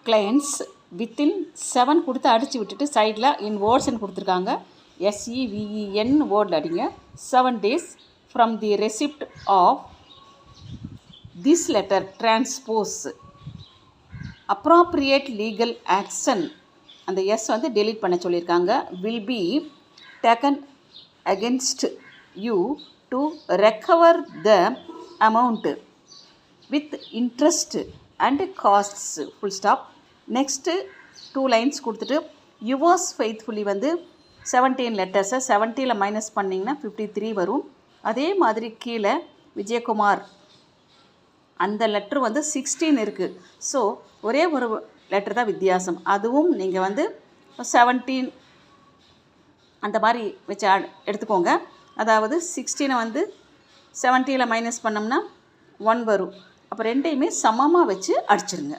clients within 7 கொடுத்து அடித்து விட்டுட்டு சைடில் இன் வேர்ட்ஸ்ன்னு கொடுத்துருக்காங்க. SEVEN வேர்டில் அடிங்க. 7 days from the receipt of this letter transpose appropriate legal action, அந்த எஸ் வந்து delete பண்ண சொல்லியிருக்காங்க, will be taken against you to recover the amount with interest and costs, full stop. Next 2 lines கொடுத்துட்டு yours faithfully வந்து 17 லெட்டர்ஸை 70ல் minus பண்ணிங்கன்னா 53 வரும். அதே மாதிரி கீழே விஜயகுமார் அந்த லெட்ரு வந்து 16 இருக்குது. ஸோ ஒரே ஒரு லெட்டர் தான் வித்தியாசம். அதுவும் நீங்கள் வந்து 17 அந்த மாதிரி வச்சு எடுத்துக்கோங்க. அதாவது 16 வந்து 70ல் மைனஸ் பண்ணோம்னா 1 வரும். அப்போ ரெண்டையுமே சமமாக வச்சு அடிச்சிருங்க.